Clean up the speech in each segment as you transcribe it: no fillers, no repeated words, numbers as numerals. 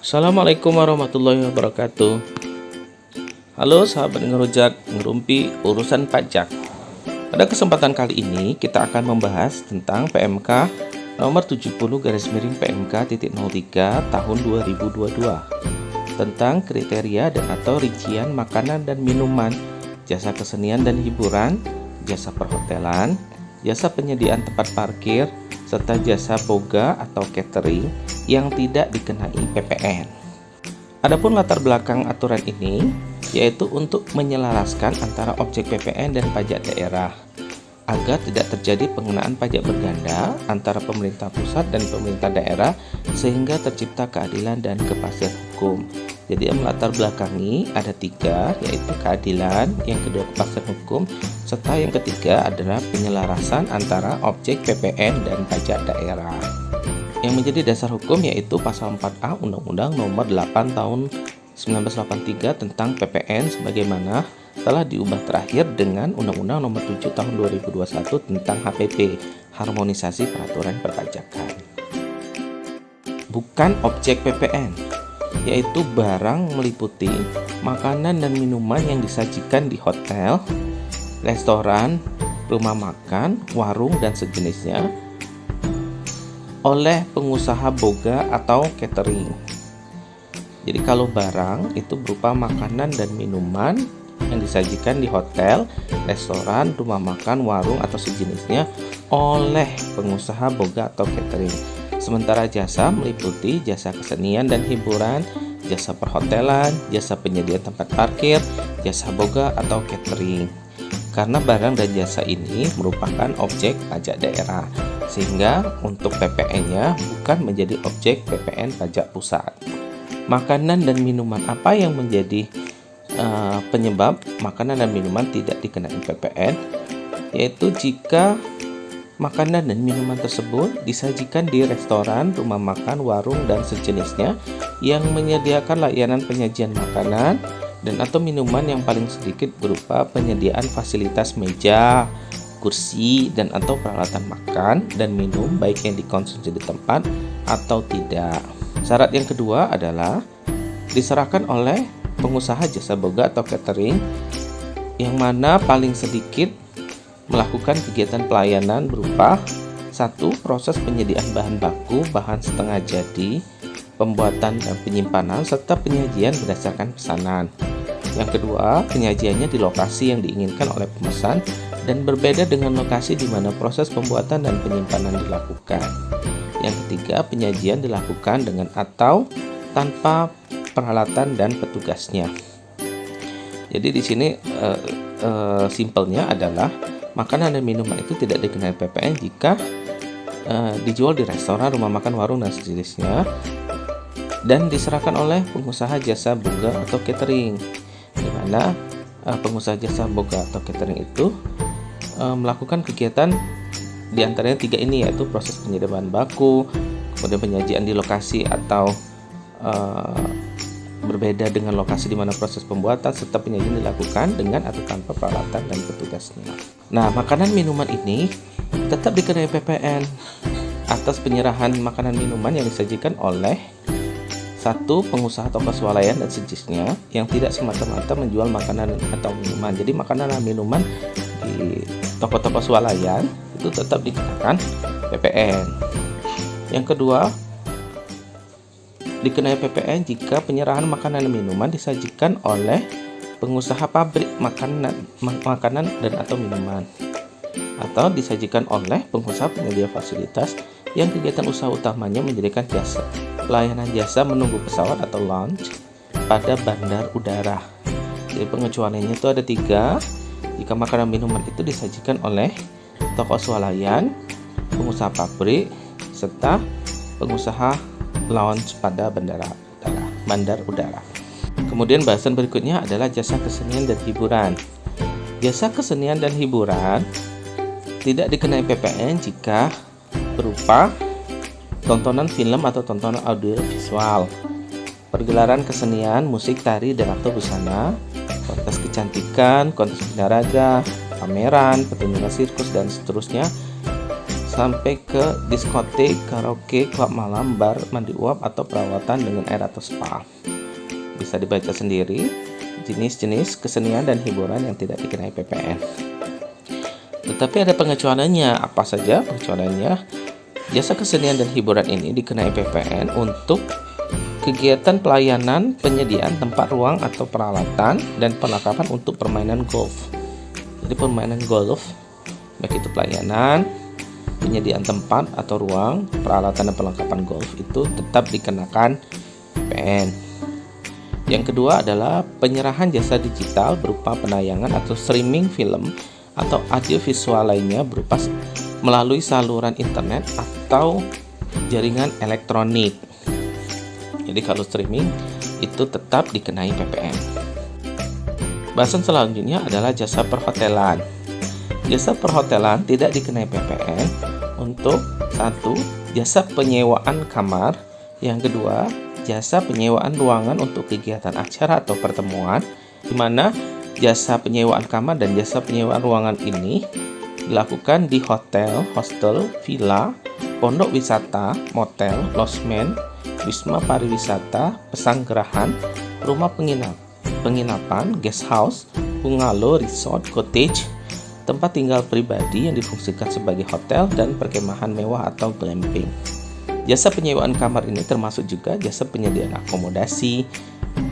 Assalamualaikum warahmatullahi wabarakatuh. Halo sahabat ngerujak, ngerumpi urusan pajak. Pada kesempatan kali ini kita akan membahas tentang PMK nomor 70/PMK.03 tahun 2022 tentang kriteria dan atau rincian makanan dan minuman, jasa kesenian dan hiburan, jasa perhotelan, jasa penyediaan tempat parkir, serta jasa boga atau catering yang tidak dikenai PPN. Adapun latar belakang aturan ini yaitu untuk menyelaraskan antara objek PPN dan pajak daerah agar tidak terjadi penggunaan pajak berganda antara pemerintah pusat dan pemerintah daerah sehingga tercipta keadilan dan kepastian hukum. Jadi yang melatar belakangi ada tiga, yaitu keadilan, yang kedua kepastian hukum, serta yang ketiga adalah penyelarasan antara objek PPN dan pajak daerah. Yang menjadi dasar hukum yaitu pasal 4A Undang-Undang Nomor 8 Tahun 1983 tentang PPN sebagaimana telah diubah terakhir dengan Undang-Undang Nomor 7 Tahun 2021 tentang HPP, Harmonisasi Peraturan Perpajakan. Bukan objek PPN, yaitu barang meliputi makanan dan minuman yang disajikan di hotel, restoran, rumah makan, warung, dan sejenisnya oleh pengusaha boga atau catering. Jadi kalau barang itu berupa makanan dan minuman yang disajikan di hotel, restoran, rumah makan, warung, atau sejenisnya oleh pengusaha boga atau catering. Sementara jasa meliputi jasa kesenian dan hiburan, jasa perhotelan, jasa penyediaan tempat parkir, jasa boga atau catering. Karena barang dan jasa ini merupakan objek pajak daerah, sehingga untuk PPN-nya bukan menjadi objek PPN pajak pusat. Makanan dan minuman apa yang menjadi penyebab makanan dan minuman tidak dikenai PPN? Yaitu jika makanan dan minuman tersebut disajikan di restoran, rumah makan, warung, dan sejenisnya yang menyediakan layanan penyajian makanan dan atau minuman yang paling sedikit berupa penyediaan fasilitas meja, kursi, dan atau peralatan makan dan minum baik yang dikonsumsi di tempat atau tidak. Syarat yang kedua adalah diserahkan oleh pengusaha jasa boga atau catering yang mana paling sedikit melakukan kegiatan pelayanan berupa 1. Proses penyediaan bahan baku, bahan setengah jadi, pembuatan dan penyimpanan, serta penyajian berdasarkan pesanan. Yang kedua, penyajiannya di lokasi yang diinginkan oleh pemesan dan berbeda dengan lokasi di mana proses pembuatan dan penyimpanan dilakukan. Yang ketiga, penyajian dilakukan dengan atau tanpa peralatan dan petugasnya. Jadi di sini simpelnya adalah makanan dan minuman itu tidak dikenai PPN jika dijual di restoran, rumah makan, warung, dan sejenisnya dan diserahkan oleh pengusaha jasa boga atau catering, di mana pengusaha jasa boga atau catering itu melakukan kegiatan di antaranya tiga ini, yaitu proses penyediaan bahan baku, kemudian penyajian di lokasi atau berbeda dengan lokasi di mana proses pembuatan, serta penyajian dilakukan dengan atau tanpa peralatan dan petugasnya. Nah, makanan minuman ini tetap dikenai PPN atas penyerahan makanan minuman yang disajikan oleh 1. Pengusaha toko swalayan dan sejenisnya yang tidak semata-mata menjual makanan atau minuman. Jadi makanan dan minuman di toko-toko swalayan itu tetap dikenakan PPN. Yang kedua, dikenai PPN jika penyerahan makanan dan minuman disajikan oleh pengusaha pabrik makanan dan atau minuman, atau disajikan oleh pengusaha penyedia fasilitas yang kegiatan usaha utamanya menyediakan jasa pelayanan jasa menunggu pesawat atau lounge pada bandar udara. Jadi pengecualiannya itu ada 3. Jika makanan minuman itu disajikan oleh toko swalayan, pengusaha pabrik, serta pengusaha lounge pada bandar udara. Kemudian bahasan berikutnya adalah jasa kesenian dan hiburan. Jasa kesenian dan hiburan tidak dikenai PPN jika berupa tontonan film atau tontonan audio visual, pergelaran kesenian, musik, tari, dan atau busana, kontes kecantikan, kontes olahraga, pameran, pertunjukan sirkus, dan seterusnya, sampai ke diskotik, karaoke, klub malam, bar, mandi uap, atau perawatan dengan air atau spa. Bisa dibaca sendiri jenis-jenis kesenian dan hiburan yang tidak dikenai PPN. Tetapi ada pengecualiannya. Apa saja pengecualiannya? Jasa kesenian dan hiburan ini dikenai PPN untuk kegiatan pelayanan, penyediaan tempat ruang atau peralatan, dan perlengkapan untuk permainan golf. Jadi permainan golf, baik itu pelayanan, penyediaan tempat atau ruang, peralatan dan perlengkapan golf itu tetap dikenakan PPN. Yang kedua adalah penyerahan jasa digital berupa penayangan atau streaming film atau audio visual lainnya berupa melalui saluran internet atau jaringan elektronik. Jadi kalau streaming itu tetap dikenai PPN. Bahasan selanjutnya adalah jasa perhotelan. Jasa perhotelan tidak dikenai PPN untuk satu, jasa penyewaan kamar. Yang kedua, jasa penyewaan ruangan untuk kegiatan acara atau pertemuan, di mana jasa penyewaan kamar dan jasa penyewaan ruangan ini dilakukan di hotel, hostel, villa, pondok wisata, motel, losmen, wisma pariwisata, pesanggerahan, rumah penginapan, guest house, bungalow, resort, cottage, tempat tinggal pribadi yang difungsikan sebagai hotel dan perkemahan mewah atau glamping. Jasa penyewaan kamar ini termasuk juga jasa penyediaan akomodasi,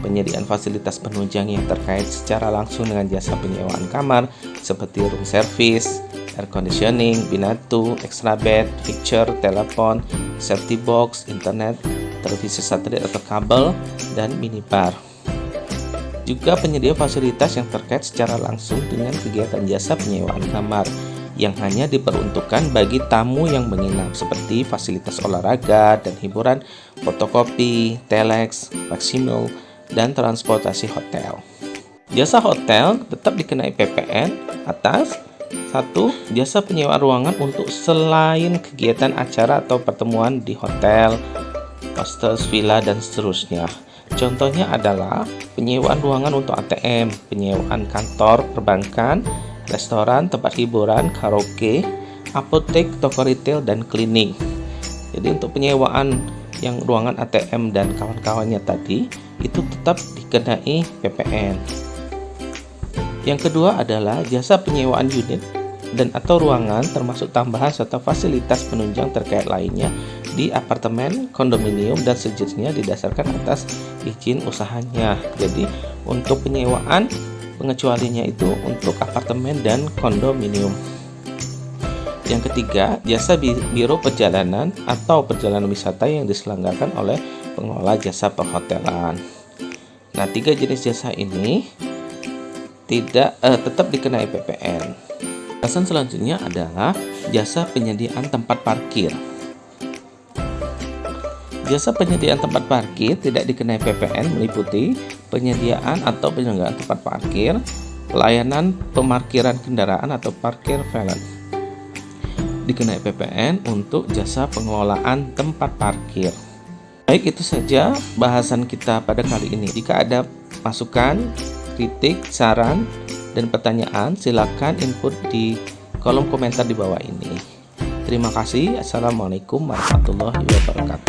penyediaan fasilitas penunjang yang terkait secara langsung dengan jasa penyewaan kamar seperti room service, air conditioning, binatu, extra bed, fixture, telepon, safety box, internet, televisi satelit atau kabel, dan minibar. Juga penyedia fasilitas yang terkait secara langsung dengan kegiatan jasa penyewaan kamar yang hanya diperuntukkan bagi tamu yang menginap seperti fasilitas olahraga dan hiburan, fotokopi, telex, faksimil, dan transportasi hotel. Jasa hotel tetap dikenai PPN atas satu, jasa penyewaan ruangan untuk selain kegiatan acara atau pertemuan di hotel, hostel, villa, dan seterusnya. Contohnya adalah penyewaan ruangan untuk ATM, penyewaan kantor perbankan, restoran, tempat hiburan, karaoke, apotek, toko retail, dan klinik. Jadi untuk penyewaan yang ruangan ATM dan kawan-kawannya tadi itu tetap dikenai PPN. Yang kedua adalah jasa penyewaan unit dan atau ruangan termasuk tambahan serta fasilitas penunjang terkait lainnya di apartemen, kondominium, dan sejenisnya didasarkan atas izin usahanya. Jadi untuk penyewaan pengecualiannya itu untuk apartemen dan kondominium. Yang ketiga, jasa biro perjalanan atau perjalanan wisata yang diselenggarakan oleh pengelola jasa perhotelan. Nah, tiga jenis jasa ini tetap dikenai PPN. Bahasan selanjutnya adalah jasa penyediaan tempat parkir. Jasa penyediaan tempat parkir tidak dikenai PPN meliputi penyediaan atau penyelenggaraan tempat parkir, pelayanan pemarkiran kendaraan atau parkir valet. Dikenai PPN untuk jasa pengelolaan tempat parkir. Baik, itu saja bahasan kita pada kali ini. Jika ada masukan, kritik, saran, dan pertanyaan, silakan input di kolom komentar di bawah ini. Terima kasih. Assalamualaikum warahmatullahi wabarakatuh.